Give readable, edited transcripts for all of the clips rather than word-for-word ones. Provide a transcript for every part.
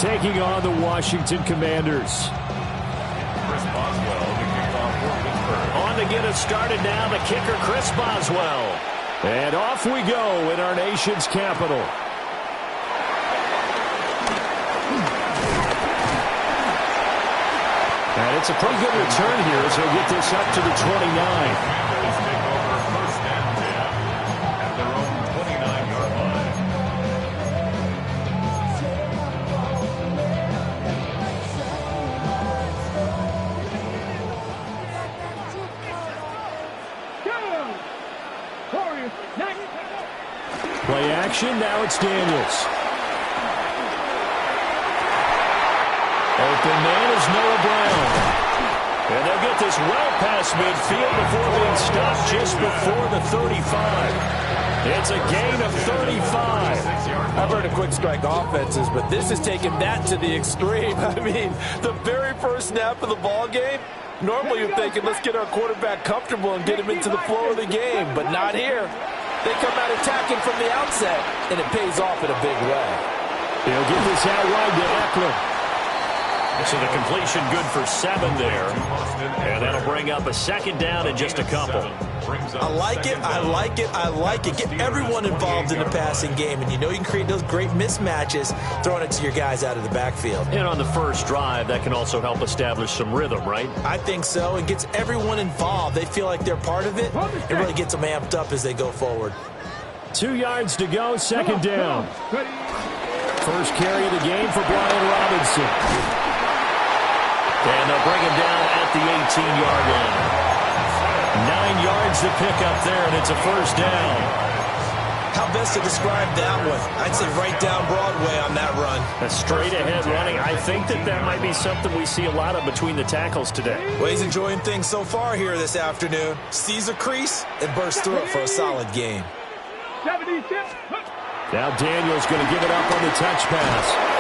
taking on the Washington Commanders. On to get us started now, the kicker, Chris Boswell. And off we go in our nation's capital. And it's a pretty good return here as he'll get this up to the 29. Play action, now it's Daniels. Open man is Noah Brown. And they'll get this well past midfield before being stopped just before the 35. It's a gain of 35. I've heard of quick strike offenses, but this is taking that to the extreme. I mean, the very first snap of the ball game, normally you're thinking, let's get our quarterback comfortable and get him into the flow of the game, but not here. They come out attacking from the outset, and it pays off in a big way. They'll get this out wide to Eckler. So the completion good for 7 there. And that'll bring up a second down in just a couple. I like it, I like it, I like it. Get everyone involved in the passing game, and you know you can create those great mismatches throwing it to your guys out of the backfield. And on the first drive, that can also help establish some rhythm, right? I think so. It gets everyone involved. They feel like they're part of it. It really gets them amped up as they go forward. 2 yards to go, second down. First carry of the game for Brian Robinson. And they'll bring him down at the 18-yard line. 9 yards to pick up there, and it's a first down. How best to describe that one? I'd say right down Broadway on that run. A straight-ahead running. I think that might be something we see a lot of between the tackles today. Well, he's enjoying things so far here this afternoon. Sees a crease and bursts through it for a solid gain. Now Daniels going to give it up on the touch pass.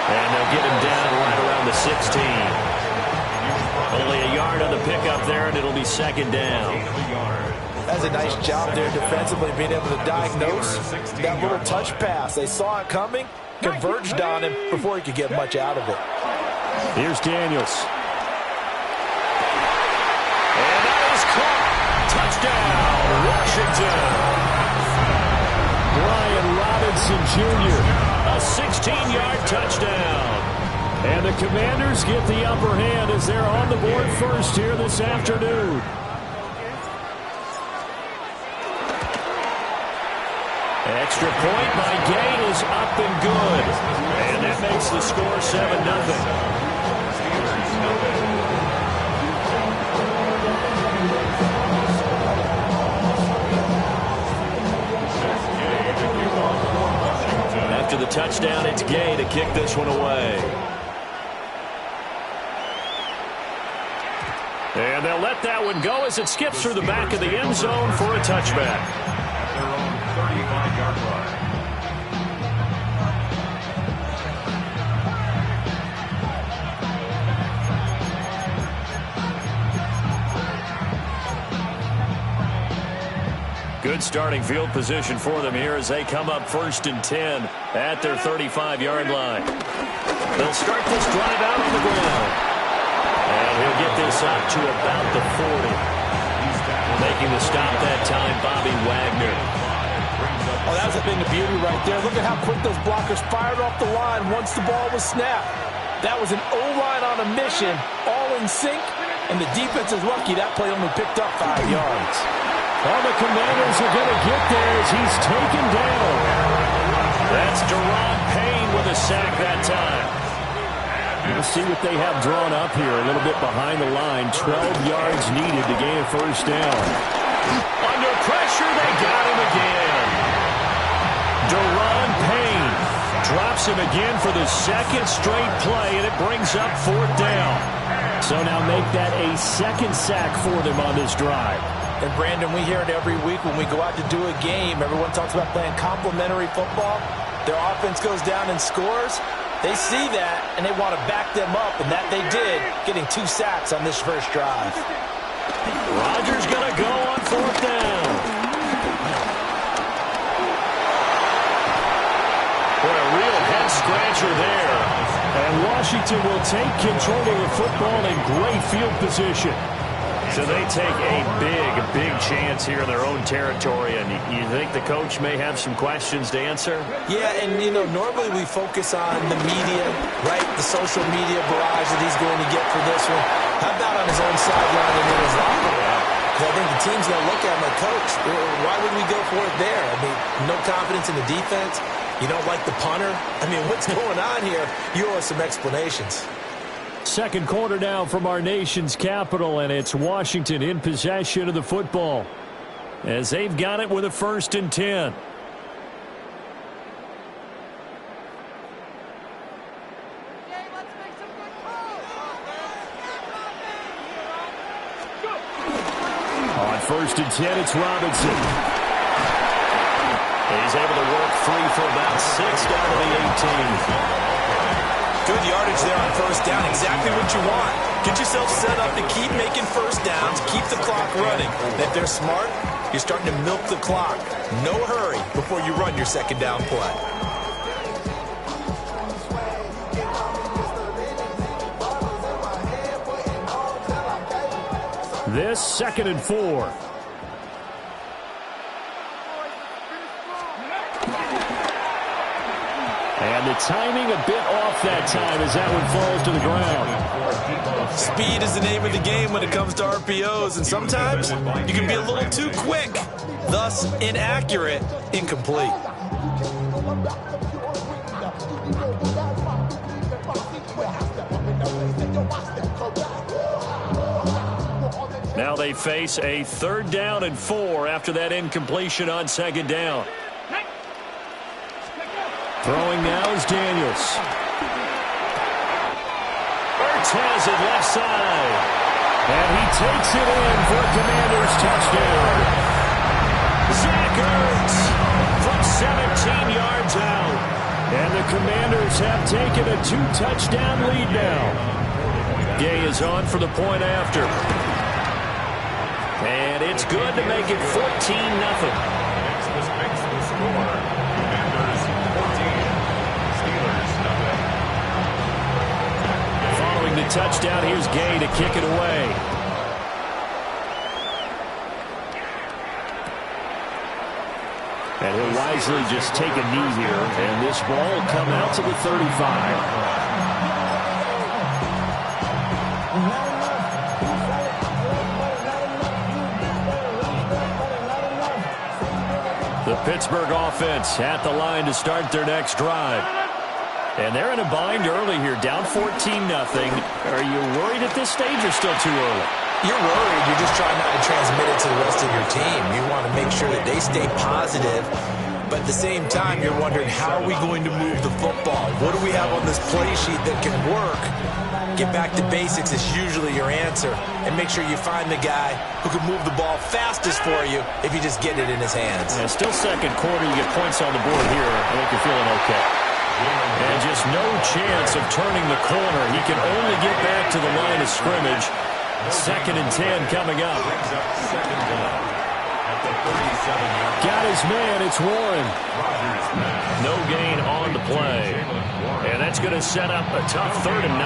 And they'll get him down right around the 16. Only a yard on the pickup there, and it'll be second down. That's a nice job there defensively, being able to diagnose that little touch pass. They saw it coming, converged on him before he could get much out of it. Here's Daniels. And that is caught. Brian Touchdown, Washington. Robinson Jr. A 16-yard touchdown. And the Commanders get the upper hand as they're on the board first here this afternoon. Extra point by Gain is up and good. And that makes the score 7-0. After the touchdown, it's Gay to kick this one away. And they'll let that one go as it skips through the back of the end zone for a touchback. Their own 35-yard line. Good starting field position for them here as they come up 1st and 10 at their 35-yard line. They'll start this drive out on the ground. And he'll get this up to about the 40. Making the stop that time, Bobby Wagner. Oh, that was a thing of beauty right there. Look at how quick those blockers fired off the line once the ball was snapped. That was an O-line on a mission, all in sync, and the defense is lucky that play only picked up 5 yards. Well, the Commanders are going to get there as he's taken down. That's Deron Payne with a sack that time. We'll see what they have drawn up here. A little bit behind the line. 12 yards needed to gain a first down. Under pressure, they got him again. Deron Payne drops him again for the second straight play, and it brings up 4th down. So now make that a second sack for them on this drive. And, Brandon, we hear it every week when we go out to do a game. Everyone talks about playing complementary football. Their offense goes down and scores. They see that, and they want to back them up, and that they did, getting 2 sacks on this first drive. Rodgers going to go on 4th down. Boy, a real head-scratcher there And Washington will take control of the football in great field position. So they take a big chance here in their own territory, and you think the coach may have some questions to answer? Yeah, and, you know, normally we focus on the media, right, the social media barrage that he's going to get for this one. How about on his own sideline and in his locker room? Because I think the team's going to look at him like, Coach, why would we go for it there? I mean, no confidence in the defense. You don't like the punter? I mean, what's going on here? You owe us some explanations. Second quarter now from our nation's capital, and it's Washington in possession of the football as they've got it with a 1st and 10. On 1st and 10, it's Robinson. He's able to work free for about 6 down to the 18. Good yardage there on 1st down. Exactly what you want. Get yourself set up to keep making 1st downs, keep the clock running. And if they're smart, you're starting to milk the clock. No hurry before you run your 2nd down play. This 2nd and 4. And the timing a bit off that time as that one falls to the ground. Speed is the name of the game when it comes to RPOs, and sometimes you can be a little too quick, thus inaccurate, incomplete. Now they face a 3rd down and 4 after that incompletion on 2nd down. Throwing now is Daniels. Ertz has it left side. And he takes it in for a Commanders touchdown. Zach Ertz from 17 yards out. And the Commanders have taken a 2-touchdown lead now. Gay is on for the point after. And it's good to make it 14-0. This makes the score. Commanders 14, Steelers nothing. Following the touchdown, here's Gay to kick it away. And he'll wisely just take a knee here, and this ball will come out to the 35. The Pittsburgh offense at the line to start their next drive. And they're in a bind early here, down 14-0. Are you worried at this stage or still too early? You're worried. You're just trying not to transmit it to the rest of your team. You want to make sure that they stay positive. But at the same time, you're wondering, how are we going to move the football? What do we have on this play sheet that can work? Get back to basics is usually your answer. And make sure you find the guy who can move the ball fastest for you if you just get it in his hands. Yeah, still second quarter. You get points on the board here. I think you're feeling okay. And just no chance of turning the corner. He can only get back to the line of scrimmage. 2nd and 10 coming up. Got his man. It's Warren. No gain on the play. And that's going to set up a tough 3rd and 9.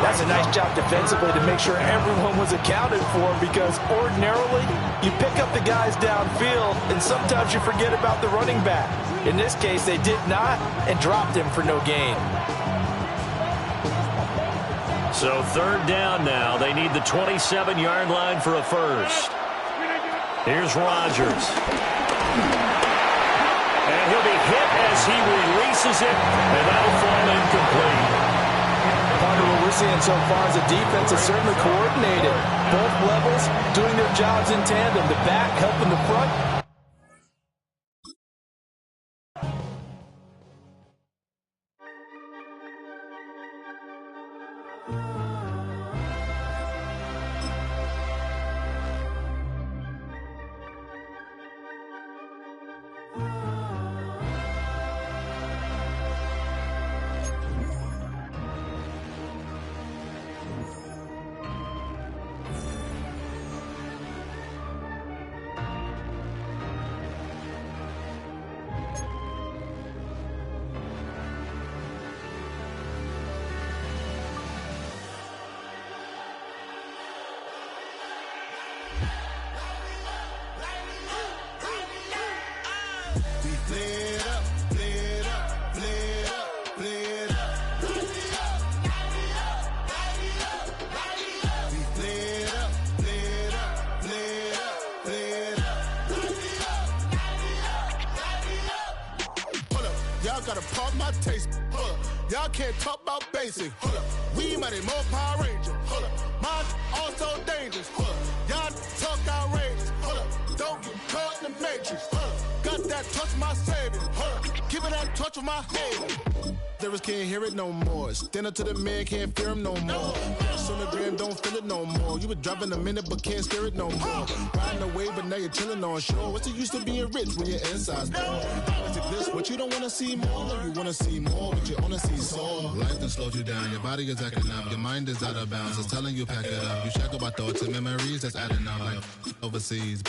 That's a nice job defensively to make sure everyone was accounted for, because ordinarily you pick up the guys downfield and sometimes you forget about the running back. In this case, they did not and dropped him for no gain. So 3rd down now. They need the 27-yard line for a first. Here's Rodgers. And he'll be hit as he releases it, and that'll fall incomplete. Part of what we're seeing so far is the defense is certainly coordinated. Both levels doing their jobs in tandem. The back helping the front. my taste. Hold up. Y'all can't talk about basic. Hold up. We mighty more Power Ranger. Hold up. Mine also dangerous. Hold up. Y'all talk outrageous. Hold up. Don't get caught in the matrix. Hold up. Got that touch my savior. Hold up. Give it that touch with my hand. Lyrics can't hear it no more. Stand up to the man, can't fear him no more. On the gram, don't feel it no more. You were driving a minute, but can't steer it no more. Riding away, but now you're chilling on shore. What's the use of being rich when your inside's poor? It's this, but you don't want to see more. No, you want to see more, but you only see sore. Life done slowed you down. Your body is acting up. Your mind is out of bounds. It's telling you pack it up. You shackle by thoughts and memories that's adding up. Like overseas,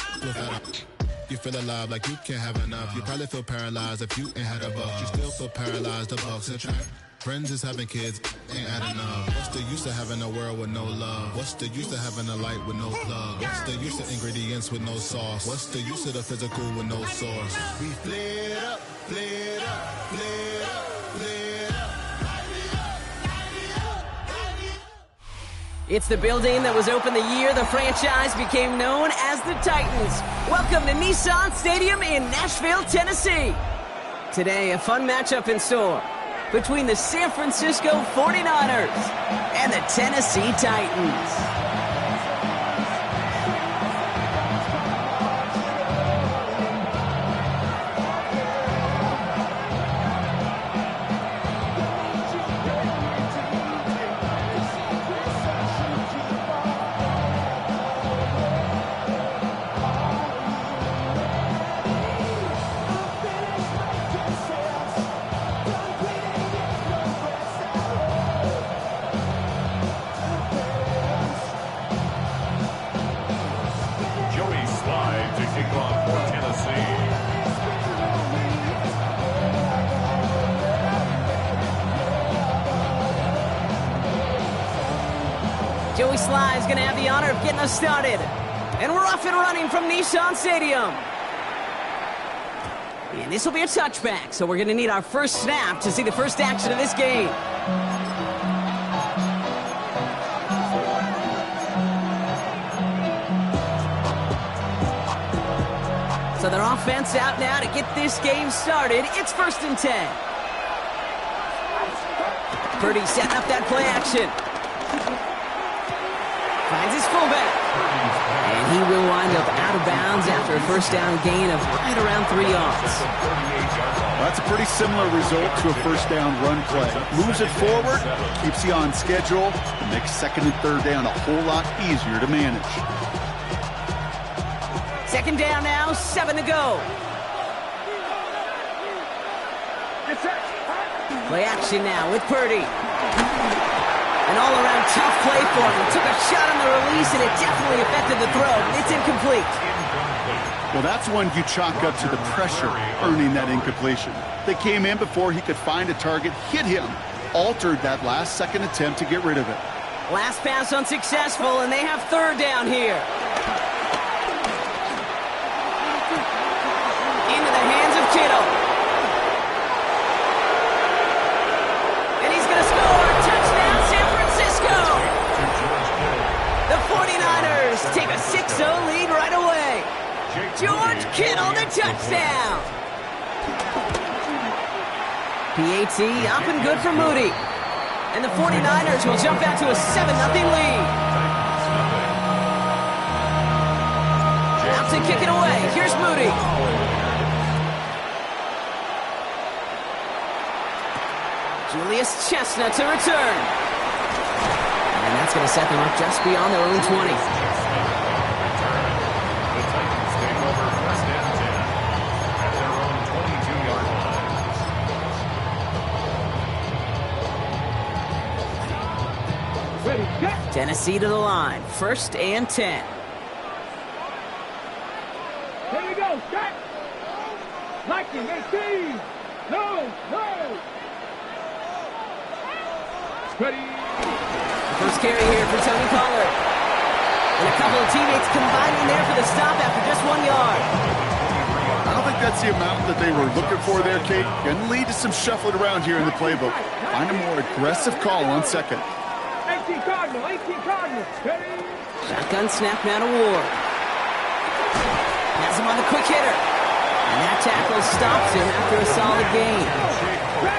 you feel alive like you can't have enough. You probably feel paralyzed if you ain't had a buck. You still feel paralyzed, the bucks and track. Friends is having kids, ain't adding up. What's the use of having a world with no love? What's the use of having a light with no plug? What's the use of ingredients with no sauce? What's the use of the physical with no source? We flared up, flared up, flared up, flared up. It's the building that was opened the year the franchise became known as the Titans. Welcome to Nissan Stadium in Nashville, Tennessee. Today, a fun matchup in store between the San Francisco 49ers and the Tennessee Titans. Joey Sly is going to have the honor of getting us started. And we're off and running from Nissan Stadium. And this will be a touchback, so we're going to need our first snap to see the first action of this game. So their offense out now to get this game started. It's 1st and 10. Purdy setting up that play action. Finds his fullback. And he will wind up out of bounds after a first down gain of right around 3 yards. Well, that's a pretty similar result to a first down run play. Moves it forward, keeps you on schedule, and makes 2nd and 3rd down a whole lot easier to manage. 2nd down now, 7 to go. Play action now with Purdy. An all-around tough play for him. He took a shot on the release, and it definitely affected the throw. It's incomplete. Well, that's one you chalk up to the pressure earning that incompletion. They came in before he could find a target, hit him, altered that last-second attempt to get rid of it. Last pass unsuccessful, and they have 3rd down here. Into the hands of Kittle. And he's going to score. Touchdown, San Francisco. The 49ers take a 6-0 lead right away. George Kittle, the touchdown. PAT up and good for Moody. And the 49ers will jump out to a 7-0 lead. Out to kick it away. Here's Moody. Julius Chestnut to return. And that's going to set them up just beyond their own 20. Tennessee to the line. 1st and 10. Here we go. Start. Liking 18. No. Ready. First carry here for Tony Pollard. And a couple of teammates combining there for the stop after just 1 yard. I don't think that's the amount that they were looking for there, Kate. Going to lead to some shuffling around here in the playbook. Find a more aggressive call on 2nd. 18 Cardinal. Ready. Shotgun snap now to Ward. Has him on the quick hitter. And that tackle stops him after a solid gain.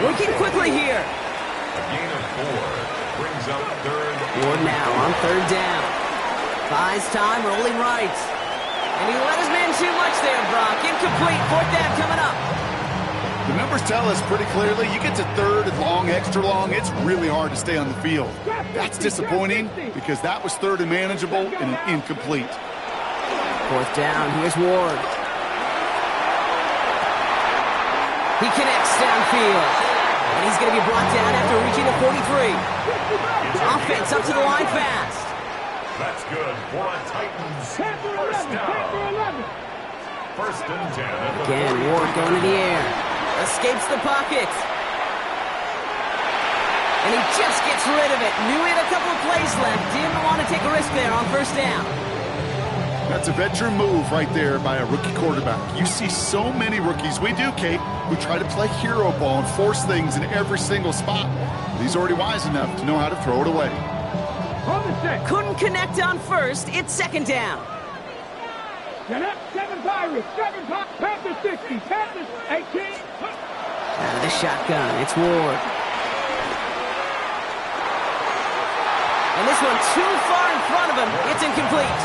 Working quickly here. A gain of 4 brings up third. Ward now on third down. Buys time, rolling right. And he let his man too much there, Brock. Incomplete. Fourth down coming up. The numbers tell us pretty clearly, you get to third and long, extra long, it's really hard to stay on the field. That's disappointing because that was third and manageable and an incomplete. Fourth down, here's Ward. He connects downfield. And he's going to be brought down after reaching the 43. Offense up to the line fast. That's good for a Titans first down. First and 10 at the Again, Ward going to the air. Escapes the pocket. And he just gets rid of it. Knew he had a couple of plays left. Didn't want to take a risk there on first down. That's a veteran move right there by a rookie quarterback. You see so many rookies, we do, Kate, who try to play hero ball and force things in every single spot. But he's already wise enough to know how to throw it away. Couldn't connect on first. It's second down. Get up, 7 Pirates, 7 Panthers 60, Panthers 18. Out of the shotgun, it's Ward. And this one too far in front of him. It's incomplete.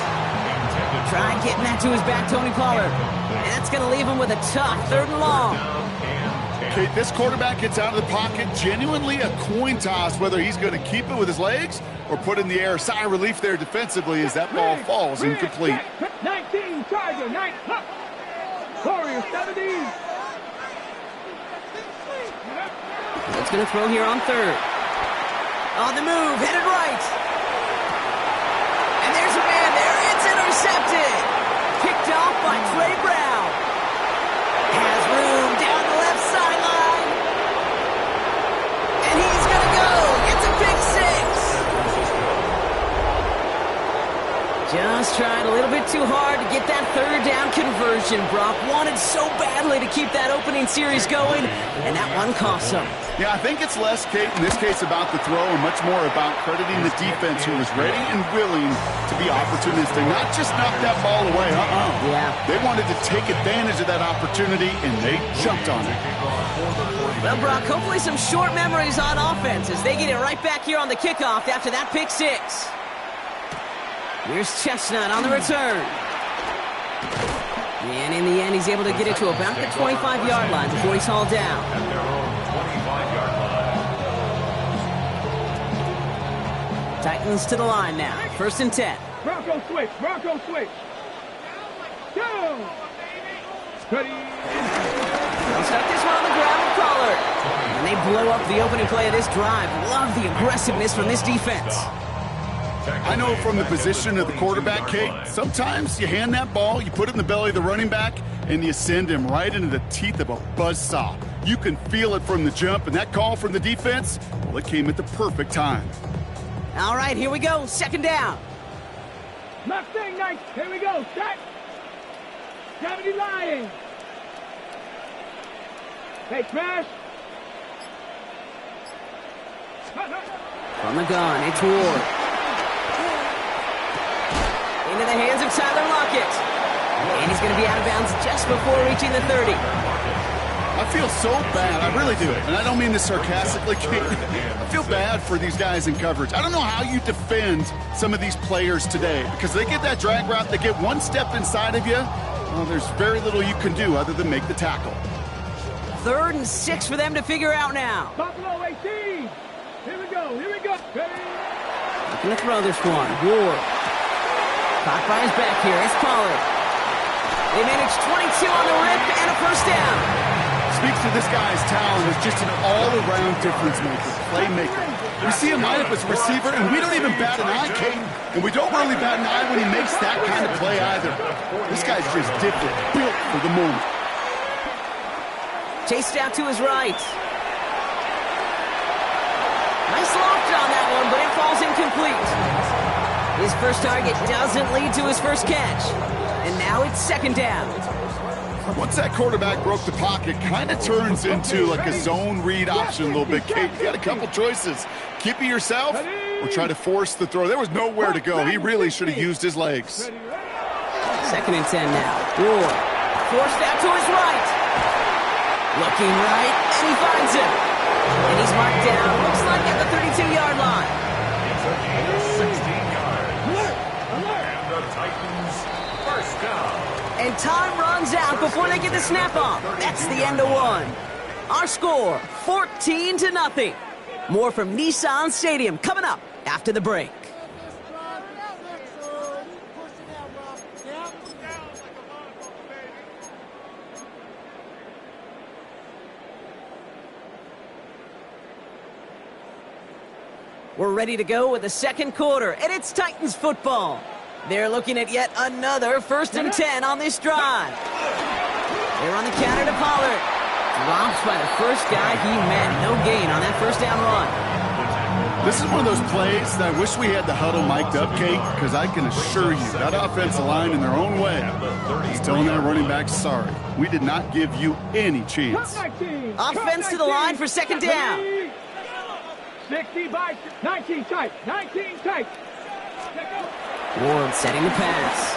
Try getting that to his back, Tony Pollard. And that's going to leave him with a tough third and long. Kate, this quarterback gets out of the pocket, genuinely a coin toss whether he's going to keep it with his legs or put in the air. Sigh of relief there defensively as that ball falls incomplete. 19, Tiger, 9, Warriors 17. It's going to throw here on third. On the move, headed right. And there's a man there. It's intercepted. Picked off by Trey Brown. Has room down the left sideline. And he's going to go. It's a big 6. Just tried a little bit too hard to get that third down conversion. Brock wanted so badly to keep that opening series going, and that one cost him. Yeah, I think it's less, Kate, in this case about the throw and much more about crediting the defense who was ready and willing to be opportunistic, not just knock that ball away. Yeah. They wanted to take advantage of that opportunity, and they jumped on it. Well, Brock, hopefully some short memories on offense as they get it right back here on the kickoff after that pick 6. Here's Chestnut on the return. And in the end, he's able to get it to about the 25-yard line before he's hauled down. At their own 25-yard line. Titans to the line now. First and 10. Bronco switch, Bronco switch. Go! Ready. They'll start this one on the ground with Pollard. And they blow up the opening play of this drive. Love the aggressiveness from this defense. I know from the position of the quarterback, Kate, sometimes you hand that ball, you put it in the belly of the running back, and you send him right into the teeth of a buzzsaw. You can feel it from the jump, and that call from the defense, well, it came at the perfect time. All right, here we go. Second down. Mustang Knights, here we go. Set. 70 Lions. Hey, Smash. From the gun, it's Ward. Into the hands of Tyler Lockett. And he's going to be out of bounds just before reaching the 30. I feel so bad, I really do. And I don't mean this sarcastically, Kate. I feel bad for these guys in coverage. I don't know how you defend some of these players today because they get that drag route, they get one step inside of you, well, there's very little you can do other than make the tackle. 3rd and 6 for them to figure out now. Buffalo 18. Here we go, here we go. Looking to throw this one. Ward. Caught by his back here. It's Pollard. They managed 22 on the rip and a first down. Speaks to this guy's talent as just an all-around difference maker, playmaker. We see him line up as a receiver, and we don't even bat an eye, Kate. And we don't really bat an eye when he makes that kind of play either. This guy's just different, built for the moment. Chased out to his right. Nice loft on that one, but it falls incomplete. His first target doesn't lead to his first catch. And now it's second down. Once that quarterback broke the pocket, kind of turns into like a zone read option a little bit. Kate, you got a couple choices. Keep it yourself or try to force the throw. There was nowhere to go. He really should have used his legs. Second and 10 now. Ward forced out to his right. Looking right, and and he finds him. And he's marked down, looks like at the 32-yard line. It's a gain of 16 yards. And the Titans first down. And time runs out before they get the snap off. That's the end of one. Our score, 14-0. More from Nissan Stadium coming up after the break. We're ready to go with the second quarter, and it's Titans football. They're looking at yet another 1st and 10 on this drive. They're on the counter to Pollard. Drops by the first guy he met. No gain on that first down run. This is one of those plays that I wish we had the huddle mic'd up, Kate, because I can assure you that offensive line in their own way is telling their running back, sorry, we did not give you any chance. Offense to the line for second down. 60 by 19 tight. 19 tight. Ward setting the pass.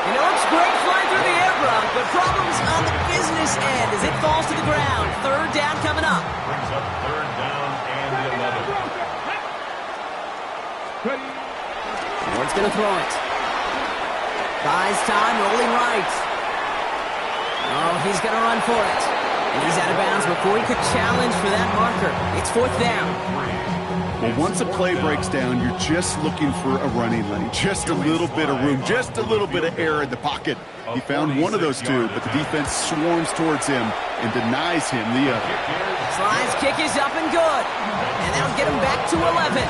And it looks great flying through the air, Brock, but problems on the business end as it falls to the ground. Third down coming up. Brings up third down and 11. Ward's going to throw it. Buys time, rolling right. Oh, he's going to run for it. And he's out of bounds before he could challenge for that marker. It's fourth down. Well, once a play breaks down, you're just looking for a running lane. Just a little bit of room, just a little bit of air in the pocket. He found one of those two, but the defense swarms towards him and denies him the other. Slide's kick is up and good. And that'll get him back to 11.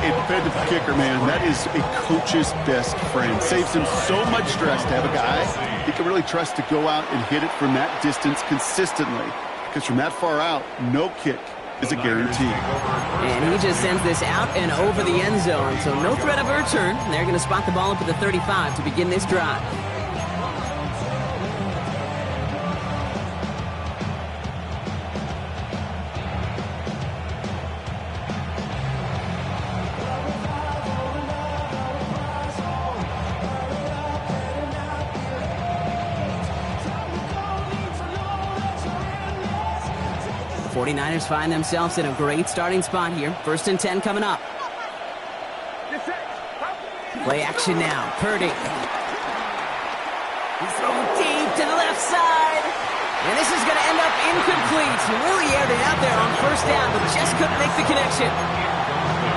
A defensive kicker, man, that is a coach's best friend. Saves him so much stress to have a guy he can really trust to go out and hit it from that distance consistently. Because from that far out, no kick is a guarantee. And he just sends this out and over the end zone, so no threat of a return. They're going to spot the ball up at the 35 to begin this drive. The 49ers find themselves in a great starting spot here. 1st and 10 coming up. Play action now. Purdy. He's throwing deep to the left side. And this is going to end up incomplete. He really aired it out there on first down, but just couldn't make the connection.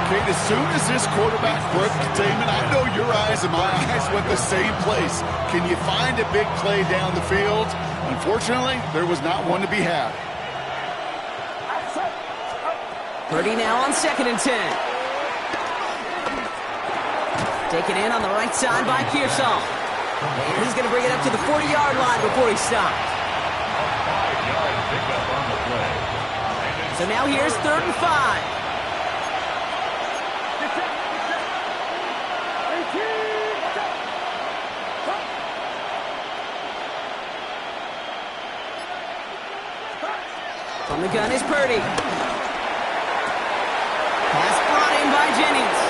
Kate, as soon as this quarterback broke containment, I know your eyes and my eyes went the same place. Can you find a big play down the field? Unfortunately, there was not one to be had. Purdy now on 2nd and 10. Taken in on the right side by Kearsarge. And he's going to bring it up to the 40-yard line before he stopped. A 5-yard pickup on the play. So now here's 3rd and 5. From the gun is Purdy. Pass brought in by Jennings.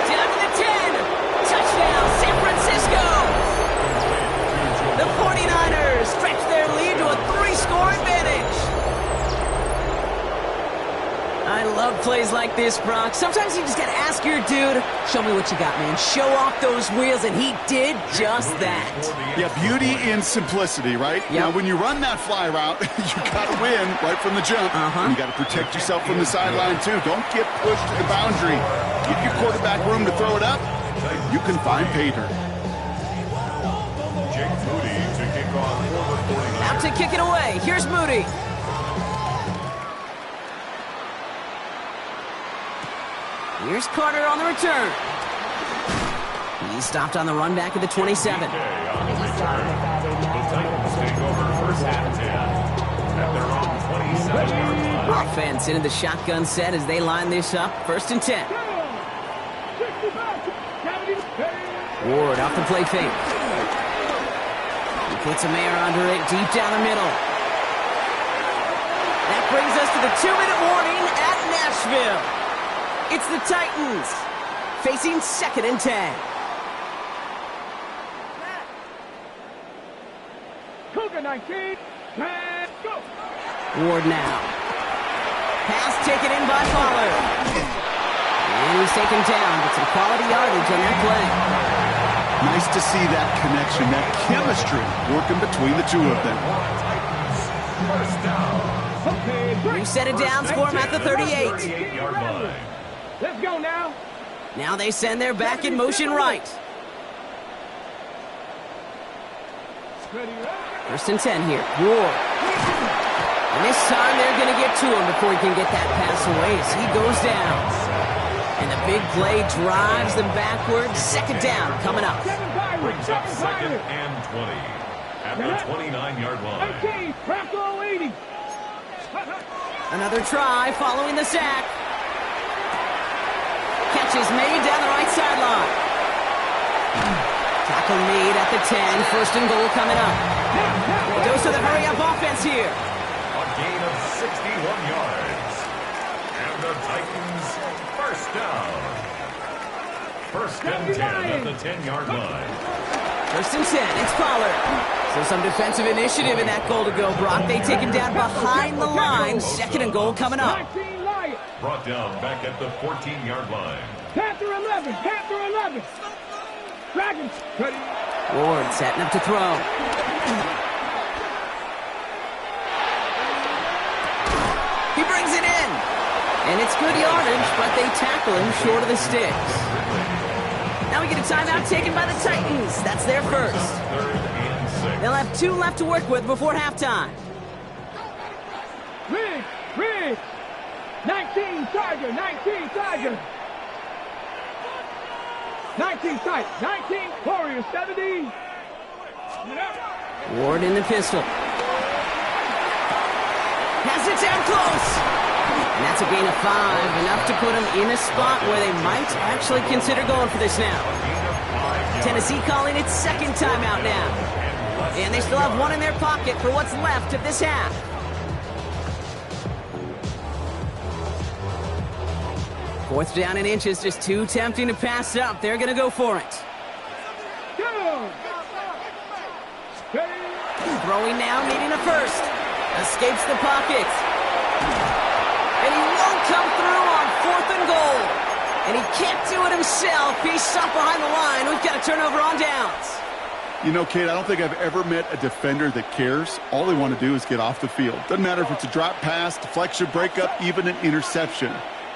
Down to the 10. Touchdown, San Francisco. The 49ers stretch their lead to a 3-score advantage. I love plays like this, Brock. Sometimes you just got to ask your dude, show me what you got, man. Show off those wheels, and he did just that. Yeah, beauty in simplicity, right? Yep. Now, when you run that fly route, you got to win right from the jump. And you got to protect yourself from the sideline, too. Don't get pushed to the boundary. Give your quarterback room to throw it up. You can find pay dirt. Jake Moody to kick off for the 49ers. Out to kick it away. Here's Moody. Here's Carter on the return. He's stopped on the run back at the 27. On the return. The Titans take over 1st and 10 at their own 27-yard line. Offense into the shotgun set as they line this up. 1st and 10. Ward off the play fake. He puts a man under it deep down the middle. That brings us to the 2-minute warning at Nashville. It's the Titans facing 2nd and 10. Second 19. And go. Ward now. Pass taken in by Pollard. And he's taken down, but some quality yardage on that play. Nice to see that connection, that chemistry working between the two of them. First down. New set of downs for him at the 38. 38-yard line. Let's go now. Now they send their back in motion right. First and 10 here. Ward. And this time they're going to get to him before he can get that pass away as he goes down. And the big play drives them backwards. Second down coming up. Brings up second and 20 at the 29-yard line. 19. Bronco 80. Another try following the sack. Catch is made down the right sideline. Tackle made at the 10. First and goal coming up. Dose of the hurry-up offense here. A gain of 61 yards. And the Titans first down. First and 10 at the 10-yard line. First and 10. It's Pollard. So some defensive initiative in that goal to go, Brock. They take him down behind the line. Second and goal coming up. Brought down back at the 14-yard line. Panther 11. Panther 11. Dragons. Ready. Ward setting up to throw. He brings it in. And it's good yardage, but they tackle him short of the sticks. Now we get a timeout taken by the Titans. That's their first. Third and 6. They'll have 2 left to work with before halftime. Rig. 19 Tiger. 19 Tiger. 19 Tiger. 19 Warriors. 70. Ward in the pistol. Pass it down close. And that's a gain of 5, enough to put them in a spot where they might actually consider going for this now. Tennessee calling its second timeout now. And they still have 1 in their pocket for what's left of this half. Fourth down and inches, just too tempting to pass up. They're going to go for it. Throwing now, needing a first. Escapes the pocket. And he won't come through on 4th and goal. And he can't do it himself. He's shot behind the line. We've got a turnover on downs. You know, Kate, I don't think I've ever met a defender that cares. All they want to do is get off the field. Doesn't matter if it's a drop pass, deflection, breakup, even an interception.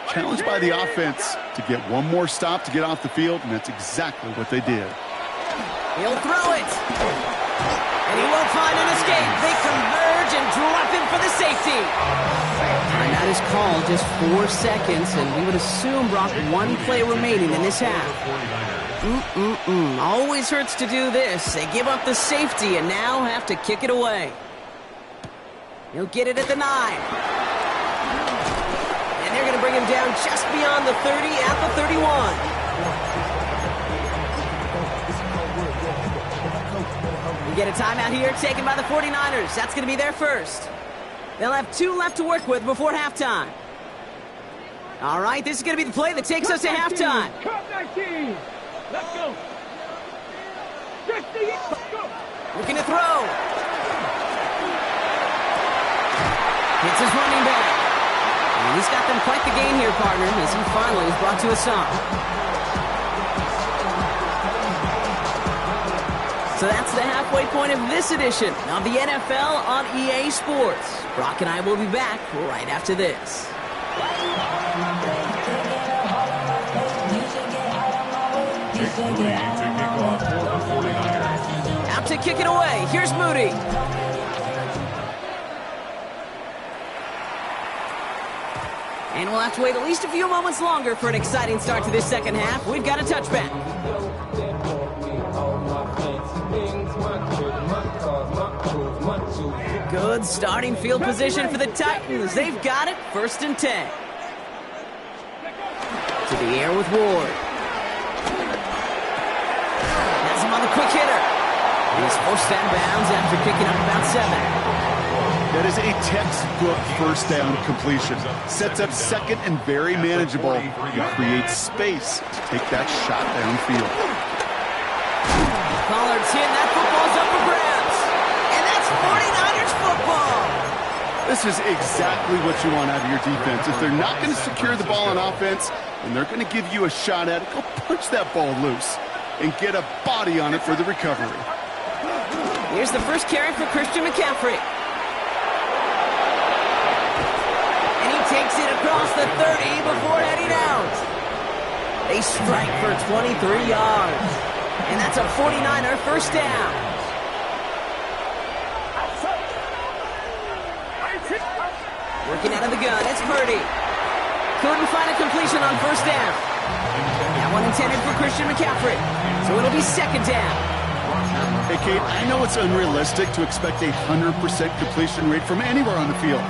Challenged by the offense to get one more stop to get off the field, and that's exactly what they did. He'll throw it. And he won't find an escape. They converge and drop him for the safety. And that is called just 4 seconds, and we would assume, Brock, 1 play remaining in this half. Always hurts to do this. They give up the safety and now have to kick it away. He'll get it at the 9. And they're going to bring him down just beyond the 30 at the 31. We get a timeout here taken by the 49ers. That's going to be their first. They'll have 2 left to work with before halftime. All right, this is going to be the play that takes us to halftime. Cut 19. Let's go. 60. Go. Looking to throw. Hits his running back. And he's got them quite the game here, partner, as he finally is brought to a stop. So that's the halfway point of this edition of the NFL on EA Sports. Brock and I will be back right after this. Out to kick it away. Here's Moody. And we'll have to wait at least a few moments longer for an exciting start to this second half. We've got a touchback. Good starting field position for the Titans. They've got it. First and 10. To the air with Ward. Has him on the quick hitter. He's forced out of bounds after picking up about 7. That is a textbook first down completion. Sets up second and very manageable. Creates space to take that shot downfield. Pollard's in. That football's up for grabs. And that's 40 This is exactly what you want out of your defense. If they're not going to secure the ball on offense, and they're going to give you a shot at it, go punch that ball loose and get a body on it for the recovery. Here's the first carry for Christian McCaffrey. And he takes it across the 30 before heading out. They strike for 23 yards. And that's a 49er first down. Working out of the gun, it's Purdy. Couldn't find a completion on first down. That one intended for Christian McCaffrey. So it'll be second down. Hey, Kate, I know it's unrealistic to expect a 100% completion rate from anywhere on the field.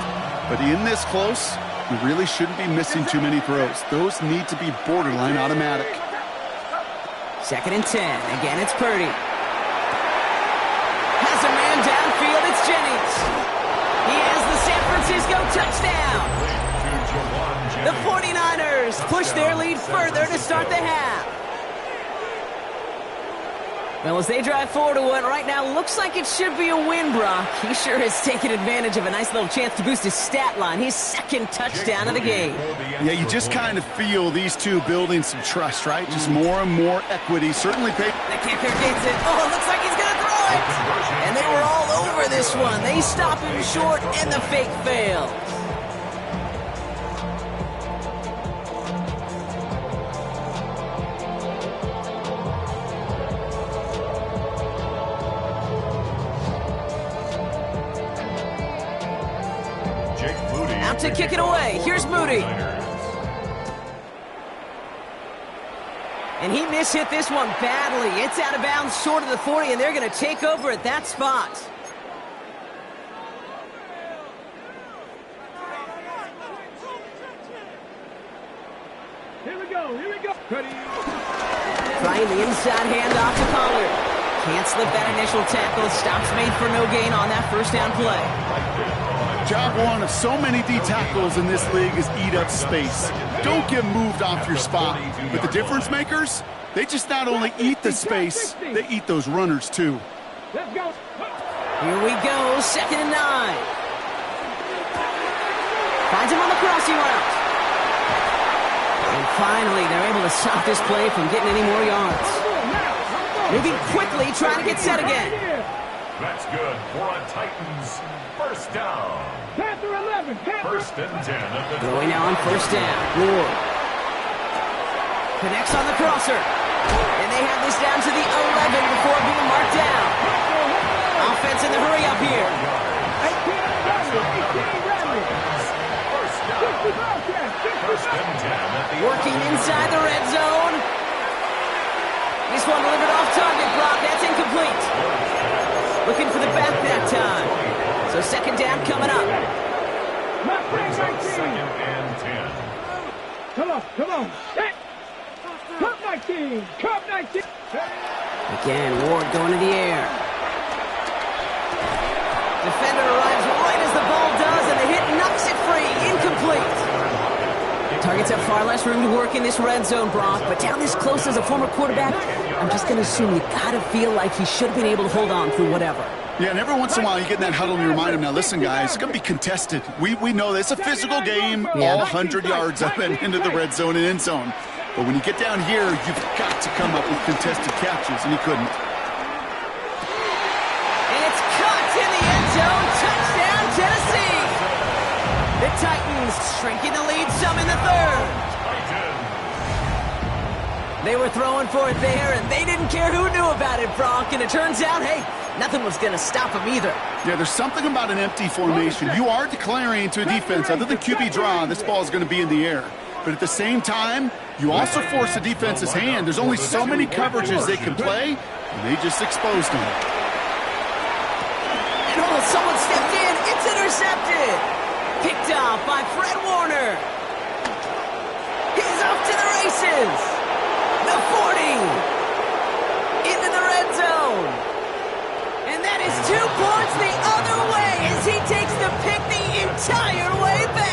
But in this close, you really shouldn't be missing too many throws. Those need to be borderline automatic. Second and 10. Again, it's Purdy. Has a man downfield. It's Jennings. He has the San Francisco touchdown. The 49ers push their lead further to start the half. Well, as they drive forward to what right now looks like it should be a win, Brock. He sure has taken advantage of a nice little chance to boost his stat line. His second touchdown of the game. Yeah, you just kind of feel these two building some trust, right? Just more and more equity. Certainly pay. The kicker gets it. Oh, it looks like he's going to throw it. And they were all over this one. They stop him short, and the fake fails. Out to kick it away. Here's Moody. And he mishit this one badly. It's out of bounds short of the 40, and they're going to take over at that spot. Here we go. Trying the inside handoff to Pollard. Can't slip that initial tackle. Stops made for no gain on that first down play. Job one of so many D tackles in this league is eat up space. Don't get moved off your spot. But the difference makers, they just not only eat the space, they eat those runners too. Let's go. Here we go, second and 9. Finds him on the crossing route. And finally, they're able to stop this play from getting any more yards. Moving quickly, trying to get set again. That's good for a Titans first down. Panther 11. First and 10 at the Going now on first down. Ward connects on the crosser. And they have this down to the 11 before being marked down. Offense in the hurry up here. First and 10 at the Working inside the red zone. This one delivered off target, Brock. That's incomplete. Looking for the back that time. So second down coming up. brings up second and 10. Come on. Hey. Cup 19. Again, Ward going to the air. Defender arrives right as the ball does, and the hit knocks it free. Incomplete. Targets have far less room to work in this red zone, Brock, but down this close as a former quarterback, I'm just going to assume you got to feel like he should have been able to hold on through whatever. Yeah, and every once in a while you get in that huddle and you remind him, now listen, guys, it's going to be contested. We know this. It's a physical game, all 100 yards up and into the red zone and end zone. But when you get down here, you've got to come up with contested catches, and he couldn't. And it's caught in the end zone. Touchdown, Tennessee. The Titans shrinking the lead some in the third. They were throwing for it there, and they didn't care who knew about it, Brock. And it turns out, hey, nothing was going to stop them either. Yeah, there's something about an empty formation. You are declaring to a defense, other than QB draw, this ball is going to be in the air. But at the same time, you also force the defense's hand. There's only so many coverages they can play, and they just exposed them. And oh, someone stepped in. It's intercepted. Picked off by Fred Warner. He's off to the races. The 40. Into the red zone. And that is 2 points the other way as he takes the pick the entire way back.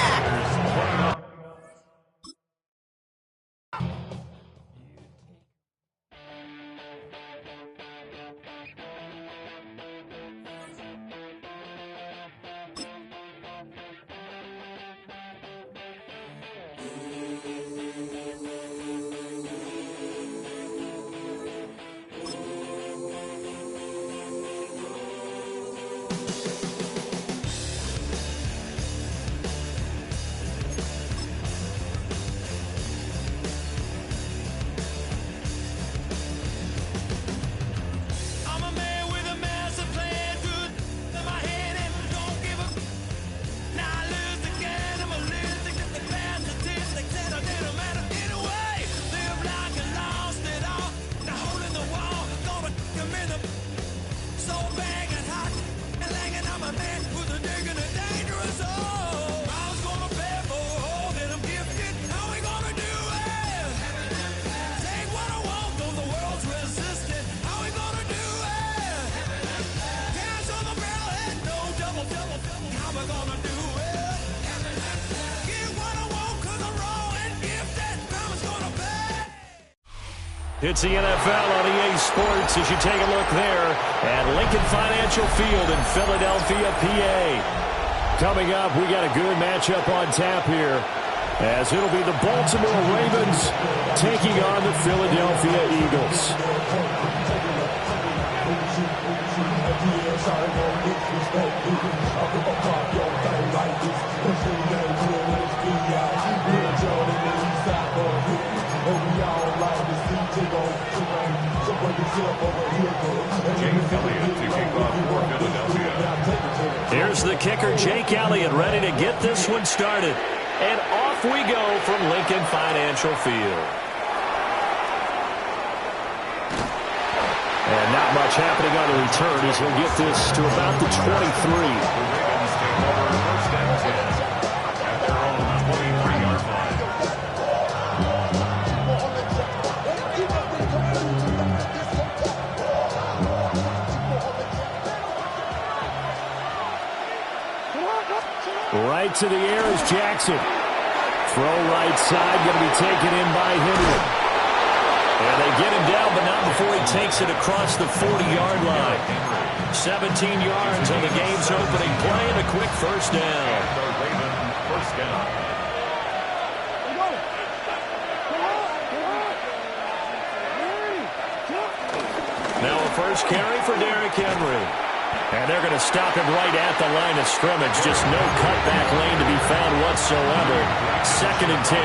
It's the NFL on EA Sports as you take a look there at Lincoln Financial Field in Philadelphia, PA. Coming up, we got a good matchup on tap here as it'll be the Baltimore Ravens taking on the Philadelphia Eagles. Here's the kicker, Jake Elliott, ready to get this one started. And off we go from Lincoln Financial Field. And not much happening on the return as he'll get this to about the 23. Right to the air is Jackson. Throw right side, going to be taken in by Henry. And they get him down, but not before he takes it across the 40-yard line. 17 yards on the game's opening play and a quick first down. Now a first carry for Derrick Henry. And they're going to stop him right at the line of scrimmage. Just no cutback lane to be found whatsoever. 2nd and 10.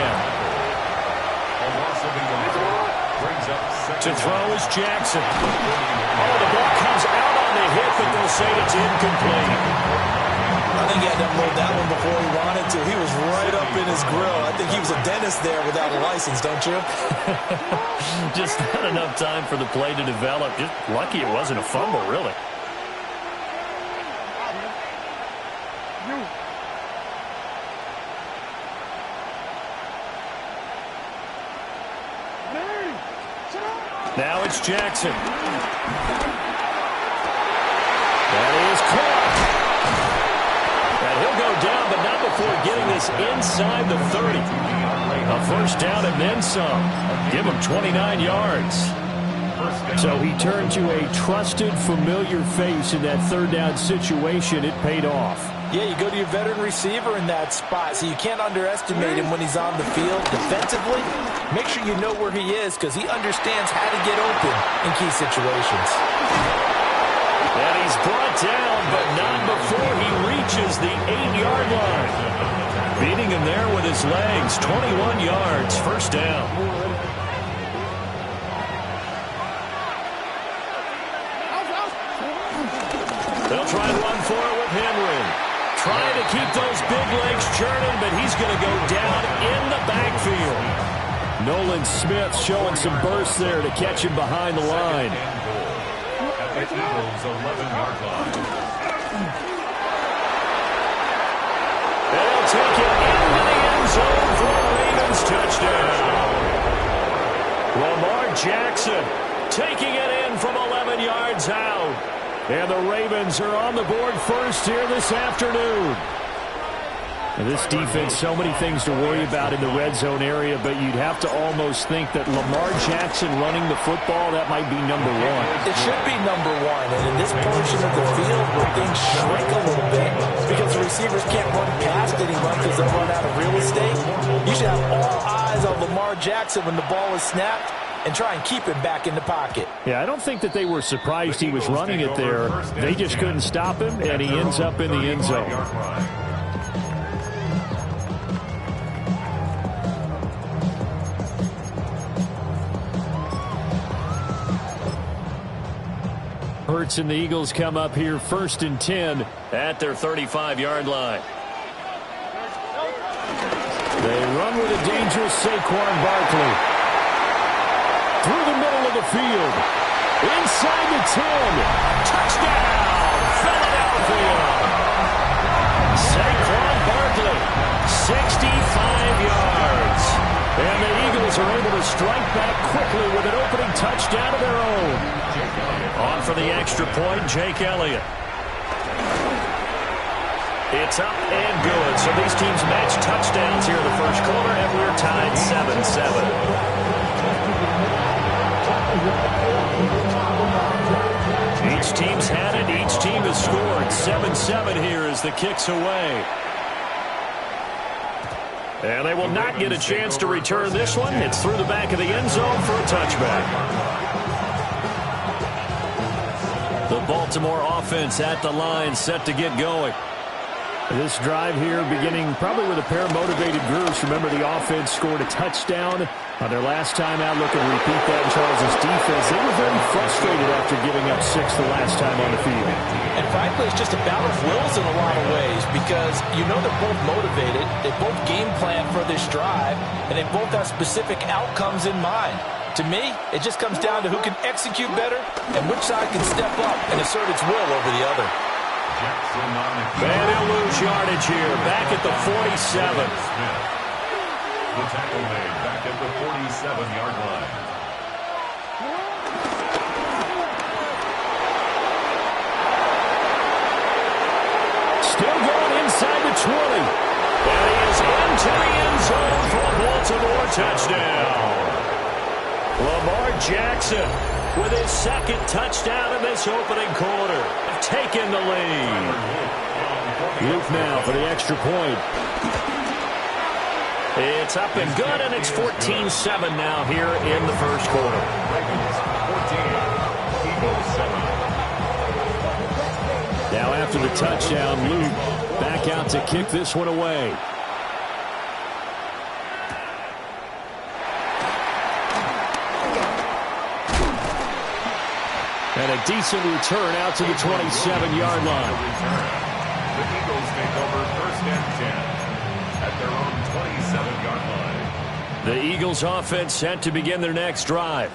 To throw is Jackson. Oh, the ball comes out on the hit, but they'll say it's incomplete. I think he had to unload that one before he wanted to. He was right up in his grill. I think he was a dentist there without a license, don't you? Just not enough time for the play to develop. Just lucky it wasn't a fumble, really. Now it's Jackson. That is caught. And he'll go down, but not before getting this inside the 30. A first down and then some. Give him 29 yards. So he turned to a trusted, familiar face in that third down situation. It paid off. Yeah, you go to your veteran receiver in that spot, so you can't underestimate him when he's on the field defensively. Make sure you know where he is because he understands how to get open in key situations. And he's brought down, but not before he reaches the 8-yard line. Beating him there with his legs, 21 yards, first down. They'll try to run for it with Henry. Trying to keep those big legs churning, but he's going to go down in the backfield. Nolan Smith showing some burst there to catch him behind the line. At the Eagles' 11-yard line. They'll take it into the end zone for a Ravens touchdown. Lamar Jackson taking it in from 11 yards out. And the Ravens are on the board first here this afternoon. And this defense, so many things to worry about in the red zone area, but you'd have to almost think that Lamar Jackson running the football, that might be number one. It should be number one. And in this portion of the field where things shrink a little bit because the receivers can't run past anyone because they run out of real estate, you should have Lamar Jackson when the ball is snapped and try and keep him back in the pocket. Yeah, I don't think that they were surprised he was running it there. They just couldn't stop him, and he ends up in the end zone. Hurts and the Eagles come up here 1st and 10 at their 35-yard line. They run with a dangerous Saquon Barkley. Through the middle of the field. Inside the 10. Touchdown, Philadelphia. Saquon Barkley, 65 yards. And the Eagles are able to strike back quickly with an opening touchdown of their own. On for the extra point, Jake Elliott. It's up and good. So these teams match touchdowns here in the first quarter, and we're tied 7-7. Each team's had it. Each team has scored. 7-7 here as the kick's away. And they will not get a chance to return this one. It's through the back of the end zone for a touchback. The Baltimore offense at the line, set to get going. This drive here beginning probably with a pair of motivated groups. Remember, the offense scored a touchdown on their last time out. Looking to repeat that in Charles' defense. They were very frustrated after giving up 6 the last time on the field. And frankly, it's just a battle of wills in a lot of ways because you know they're both motivated. They both game plan for this drive, and they both have specific outcomes in mind. To me, it just comes down to who can execute better and which side can step up and assert its will over the other. And he'll lose yardage here, back at the 47. The tackle made back at the 47-yard line. Still going inside the 20. And he is into the end zone for a Baltimore touchdown. Lamar Jackson with his second touchdown in this opening quarter. Taking the lead. Luke now for the extra point. It's up and good, and it's 14-7 now here in the first quarter. 14, Eagles 7. Now after the touchdown, Luke back out to kick this one away. And a decent return out to the 27-yard line. The Eagles take over 1st and 10 at their own 27-yard line. The Eagles offense set to begin their next drive.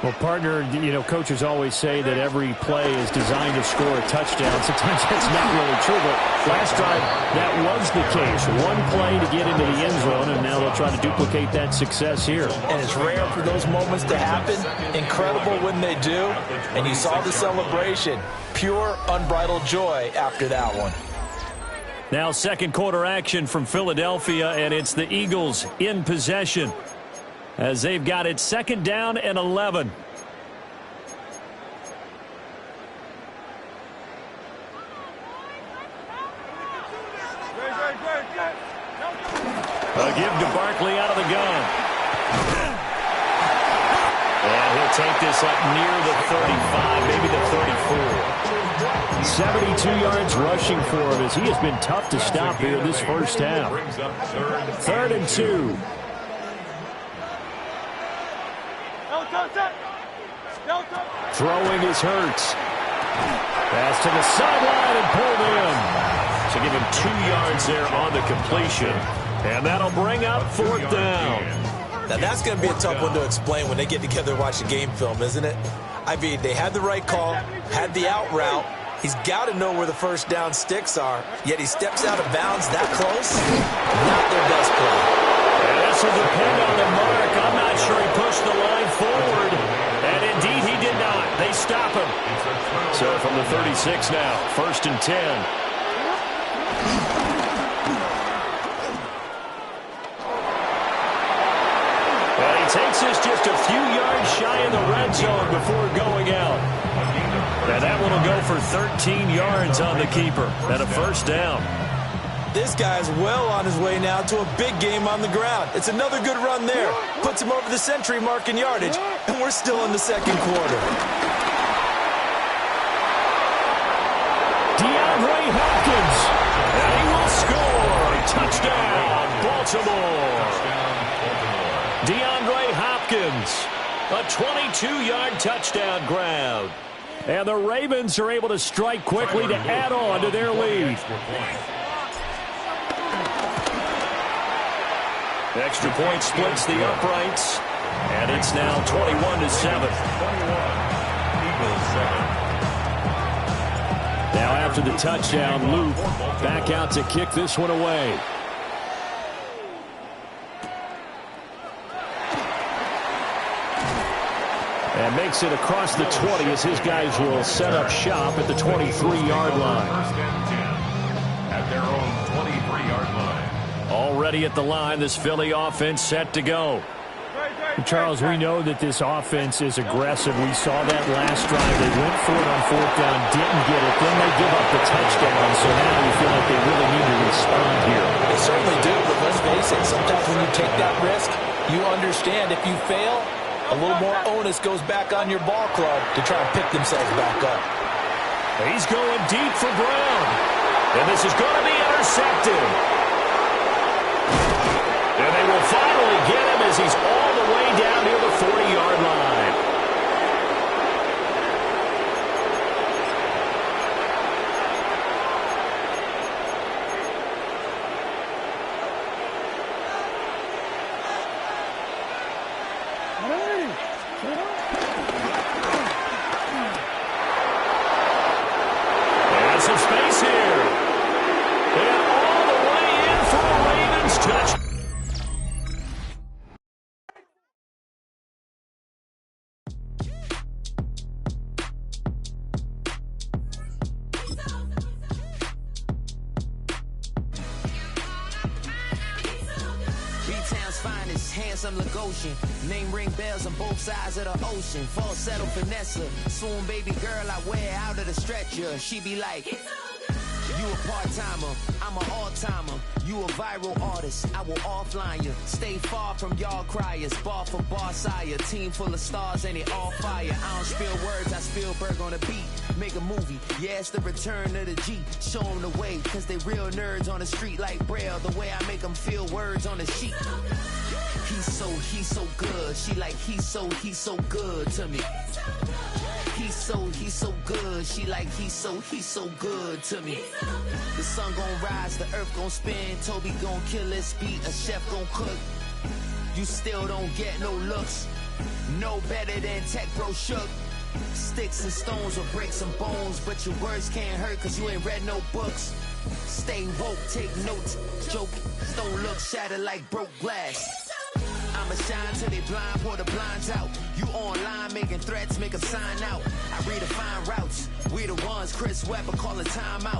Well, partner, you know, coaches always say that every play is designed to score a touchdown. Sometimes that's not really true, but last drive, that was the case. One play to get into the end zone, and now they'll try to duplicate that success here. And it's rare for those moments to happen. Incredible when they do. And you saw the celebration. Pure, unbridled joy after that one. Now second quarter action from Philadelphia, and it's the Eagles in possession as they've got it 2nd down and 11. A give to Barkley out of the gun. And he'll take this up near the 35, maybe the 34. 72 yards rushing for him as he has been tough to stop here in this first half. 3rd and 2. Throwing is Hurts. Pass to the sideline and pulled in. So give him 2 yards there on the completion. And that'll bring up 4th down. Now that's going to be a tough one to explain when they get together and watch the game film, isn't it? I mean, they had the right call, had the out route. He's got to know where the first down sticks are, yet he steps out of bounds that close. Not their best play. And this will depend on the mark. I'm not sure he pushed the line forward. And indeed he did not. They stop him. So from the 36 now, 1st and 10. And he takes this just a few yards shy of the red zone before going out. And that one will go for 13 yards on the keeper and a 1st down. This guy's well on his way now to a big game on the ground. It's another good run there. Puts him over the century mark in yardage, and we're still in the second quarter. DeAndre Hopkins, and he will score. Touchdown, Baltimore. DeAndre Hopkins, a 22-yard touchdown grab. And the Ravens are able to strike quickly to add on to their lead. Extra point splits the uprights, and it's now 21-7. Now after the touchdown, Luke back out to kick this one away. And makes it across the 20 as his guys will set up shop at the 23-yard line. First and 10 at their own 23-yard line. Already at the line, this Philly offense set to go. Charles, we know that this offense is aggressive. We saw that last drive. They went for it on fourth down, didn't get it. Then they give up the touchdown. So now you feel like they really need to respond here. They certainly do, but let's face it. Sometimes when you take that risk, you understand if you fail, a little more onus goes back on your ball club to try and pick themselves back up. He's going deep for Brown. And this is going to be intercepted. And they will finally get him as he's all the way down near the 40-yard line. And some space here. And all the way in for a Ravens touchdown. B-Town's finest, handsome Lagosian. Name ring bells on both sides of the ocean. Falsetto Vanessa, swoon baby girl I wear out of the stretcher. She be like, you a part-timer, I'm an all-timer. You a viral artist, I will offline you. Stay far from y'all criers, bar for bar sire. Team full of stars and it all fire. I don't spill words, I Spielberg on the beat. Make a movie, yeah, it's the return of the G. Show them the way, cause they real nerds on the street like Braille. The way I make them feel words on the sheet. He's so good. She like, he's so good to me. He's so good. She like, he's so good to me. The sun gon' rise, the earth gon' spin. Toby gon' kill this beat, a chef gon' cook. You still don't get no looks. No better than Tech Bro Shook. Sticks and stones will break some bones, but your words can't hurt cause you ain't read no books. Stay woke, take notes, joke. Don't look shattered like broke glass. I'ma shine till they blind, pour the blinds out. You online making threats, make a sign out. I redefine routes. We the ones Chris Webber calling time out.